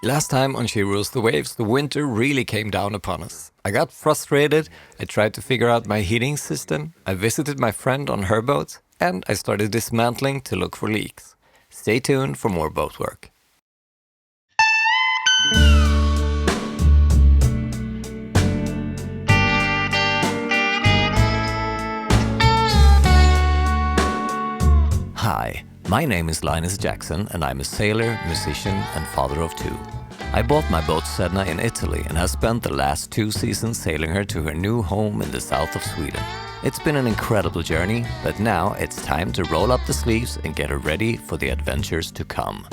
Last time on She Rules the Waves, the winter really came down upon us. I got frustrated, I tried to figure out my heating system, I visited my friend on her boat, and I started dismantling to look for leaks. Stay tuned for more boat work. Hi, my name is Linus Jackson and I'm a sailor, musician and father of two. I bought my boat Sedna in Italy and have spent the last 2 seasons sailing her to her new home in the south of Sweden. It's been an incredible journey, but now it's time to roll up the sleeves and get her ready for the adventures to come.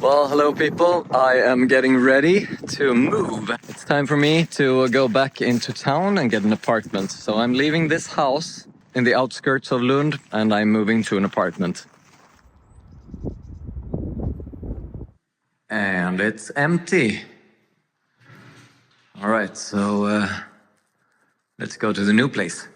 Well, hello people, I am getting ready to move. It's time for me to go back into town and get an apartment. So I'm leaving this house in the outskirts of Lund and I'm moving to an apartment. And it's empty. All right, so let's go to the new place.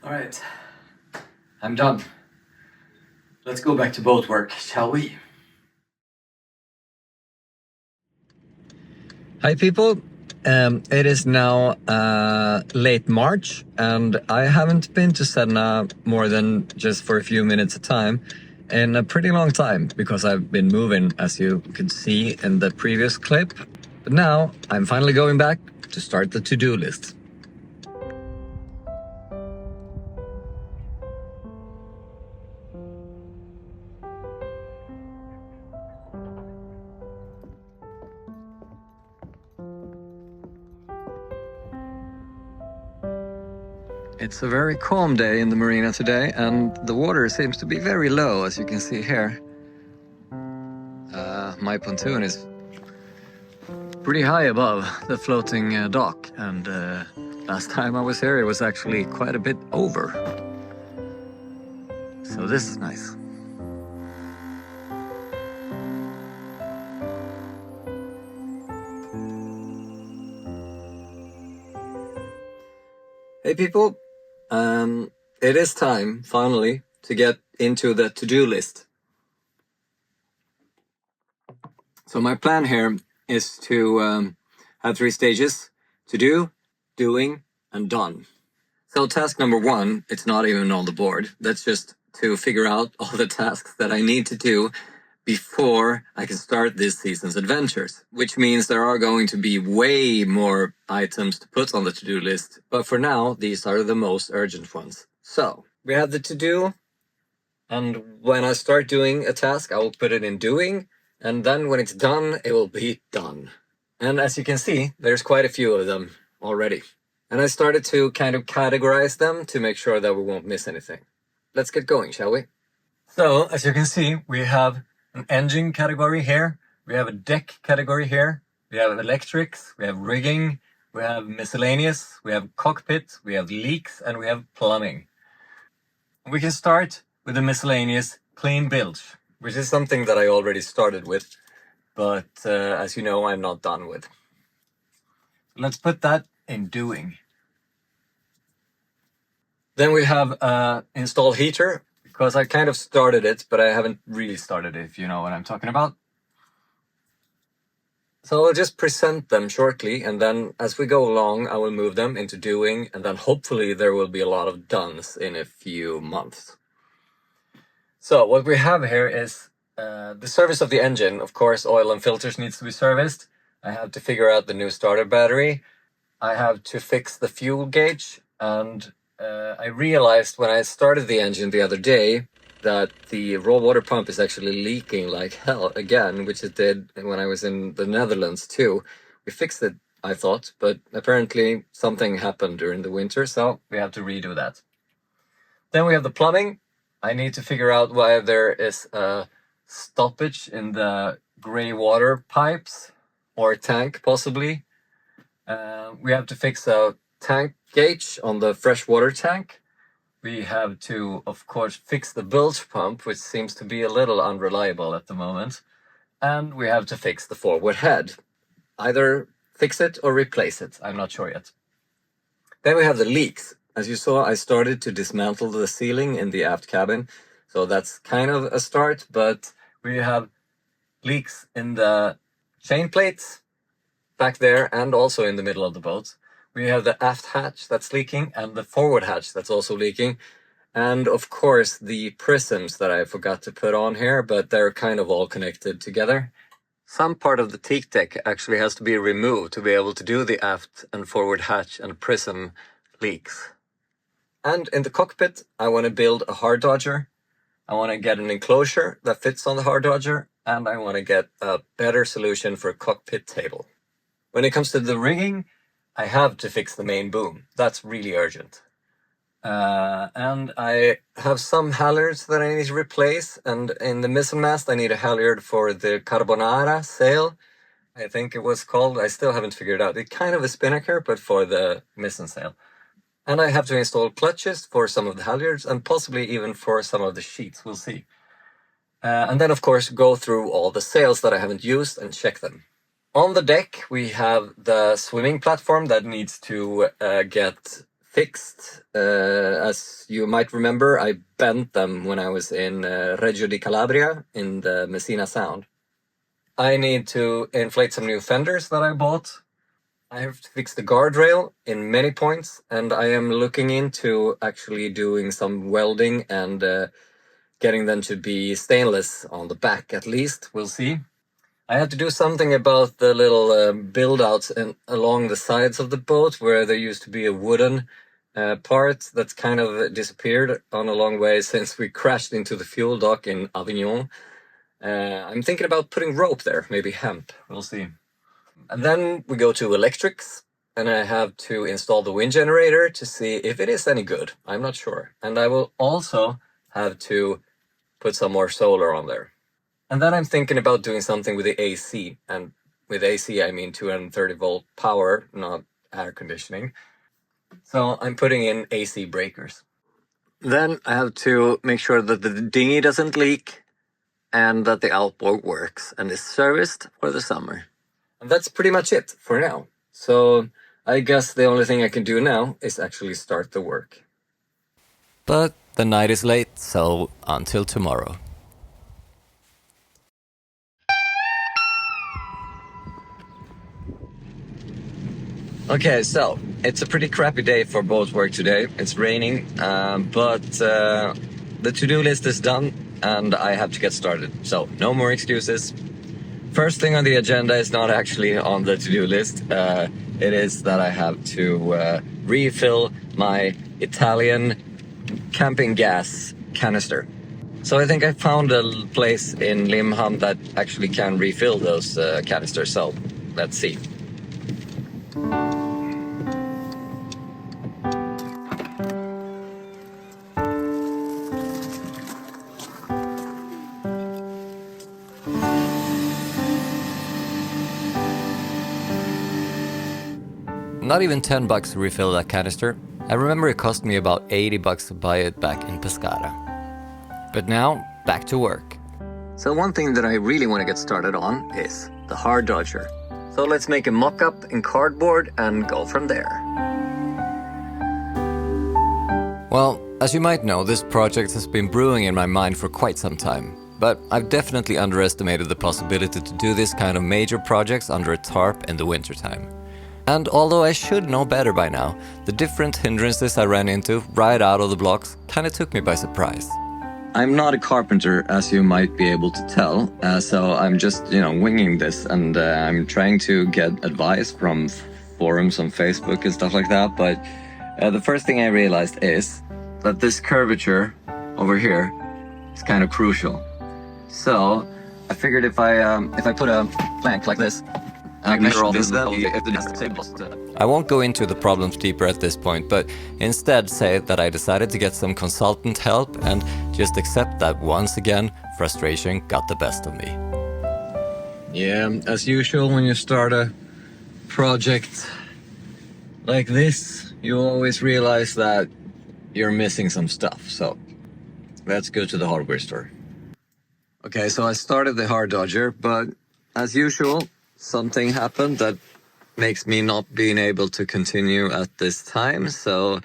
All right, I'm done. Let's go back to boat work, shall we? Hi people, it is now late March and I haven't been to Sedna more than just for a few minutes at a time in a pretty long time because I've been moving, as you could see in the previous clip. But now I'm finally going back to start the to-do list. It's a very calm day in the marina today and the water seems to be very low, as you can see here. My pontoon is pretty high above the floating dock and last time I was here it was actually quite a bit over. So this is nice. Hey people, it is time, finally, to get into the to-do list. So my plan here is to have 3 stages: to do, doing, and done. So task number 1, it's not even on the board. That's just to figure out all the tasks that I need to do before I can start this season's adventures, which means there are going to be way more items to put on the to-do list. But for now, these are the most urgent ones. So we have the to-do, and when I start doing a task, I will put it in doing, and then when it's done, it will be done. And as you can see, there's quite a few of them already. And I started to kind of categorize them to make sure that we won't miss anything. Let's get going, shall we? So, as you can see, we have an engine category here, we have a deck category here, we have electrics, we have rigging, we have miscellaneous, we have cockpit, we have leaks, and we have plumbing. We can start with the miscellaneous clean bilge, which is something that I already started with, but as you know, I'm not done with. Let's put that in doing. Then we have install heater, because I kind of started it, but I haven't really started it, if you know what I'm talking about. So I'll just present them shortly, and then as we go along, I will move them into doing, and then hopefully there will be a lot of dones in a few months. So what we have here is the service of the engine. Of course, oil and filters needs to be serviced. I have to figure out the new starter battery. I have to fix the fuel gauge, and I realized when I started the engine the other day that the raw water pump is actually leaking like hell again, which it did when I was in the Netherlands too. We fixed it, I thought, but apparently something happened during the winter, so we have to redo that. Then we have the plumbing. I need to figure out why there is a stoppage in the gray water pipes or tank, possibly. We have to fix a tank gauge on the freshwater tank. We have to, of course, fix the bilge pump, which seems to be a little unreliable at the moment. And we have to fix the forward head. Either fix it or replace it. I'm not sure yet. Then we have the leaks. As you saw, I started to dismantle the ceiling in the aft cabin. So that's kind of a start, but we have leaks in the chain plates back there and also in the middle of the boat. We have the aft hatch that's leaking and the forward hatch that's also leaking. And of course the prisms that I forgot to put on here, but they're kind of all connected together. Some part of the teak deck actually has to be removed to be able to do the aft and forward hatch and prism leaks. And in the cockpit, I want to build a hard dodger. I want to get an enclosure that fits on the hard dodger, and I want to get a better solution for a cockpit table. When it comes to the rigging, I have to fix the main boom. That's really urgent. And I have some halyards that I need to replace, and in the mizzenmast I need a halyard for the carbonara sail, I think it was called. I still haven't figured it out. It's kind of a spinnaker, but for the mizzen sail. And I have to install clutches for some of the halyards, and possibly even for some of the sheets, we'll see. And then of course go through all the sails that I haven't used and check them. On the deck, we have the swimming platform that needs to get fixed. As you might remember, I bent them when I was in Reggio di Calabria in the Messina Sound. I need to inflate some new fenders that I bought. I have to fix the guardrail in many points, and I am looking into actually doing some welding and getting them to be stainless on the back at least. We'll see. I had to do something about the little build-outs along the sides of the boat where there used to be a wooden part that's kind of disappeared on a long way since we crashed into the fuel dock in Avignon. I'm thinking about putting rope there, maybe hemp. We'll see. And then we go to electrics, and I have to install the wind generator to see if it is any good. I'm not sure. And I will also have to put some more solar on there. And then I'm thinking about doing something with the AC, and with AC I mean 230 volt power, not air conditioning. So I'm putting in AC breakers. Then I have to make sure that the dinghy doesn't leak and that the outboard works and is serviced for the summer. And that's pretty much it for now. So I guess the only thing I can do now is actually start the work. But the night is late, so until tomorrow. Okay, so it's a pretty crappy day for boat work today. It's raining, but the to-do list is done and I have to get started. So no more excuses. First thing on the agenda is not actually on the to-do list. It is that I have to refill my Italian camping gas canister. So I think I found a place in Limhamn that actually can refill those canisters. So let's see. Not even $10 to refill that canister. I remember it cost me about $80 to buy it back in Pescara. But now, back to work. So one thing that I really want to get started on is the hard dodger. So let's make a mock-up in cardboard and go from there. Well, as you might know, this project has been brewing in my mind for quite some time. But I've definitely underestimated the possibility to do this kind of major projects under a tarp in the wintertime. And although I should know better by now, the different hindrances I ran into right out of the blocks kinda took me by surprise. I'm not a carpenter, as you might be able to tell, so I'm just, winging this, and I'm trying to get advice from forums on Facebook and stuff like that, but the first thing I realized is that this curvature over here is kind of crucial. So I figured if I put a plank like this, I won't go into the problems deeper at this point, but instead say that I decided to get some consultant help and just accept that once again, frustration got the best of me. Yeah, as usual when you start a project like this, you always realize that you're missing some stuff, so let's go to the hardware store. Okay, so I started the hard dodger, but as usual, something happened that makes me not being able to continue at this time, so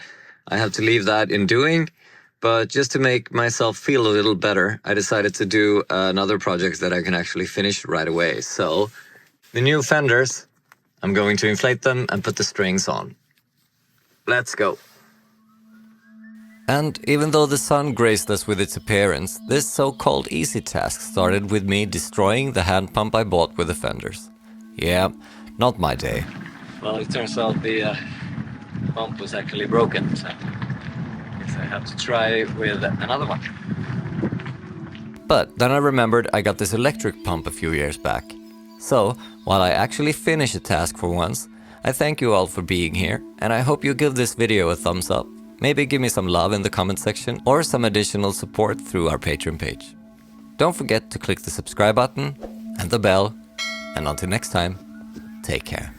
I have to leave that in doing. But just to make myself feel a little better, I decided to do another project that I can actually finish right away. So the new fenders, I'm going to inflate them and put the strings on. Let's go. And even though the sun graced us with its appearance, this so-called easy task started with me destroying the hand pump I bought with the fenders. Yeah, not my day. Well, it turns out the pump was actually broken, so I guess I have to try with another one. But then I remembered I got this electric pump a few years back. So, while I actually finish a task for once, I thank you all for being here, and I hope you give this video a thumbs up. Maybe give me some love in the comment section or some additional support through our Patreon page. Don't forget to click the subscribe button and the bell, and until next time, take care.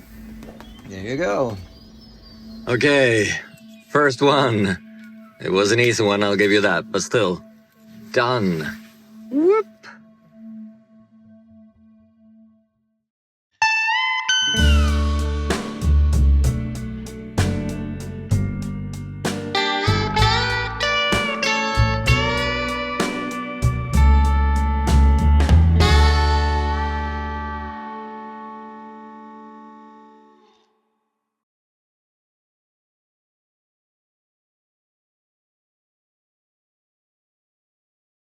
There you go. Okay, first one. It was an easy one, I'll give you that, but still, done. Whoop.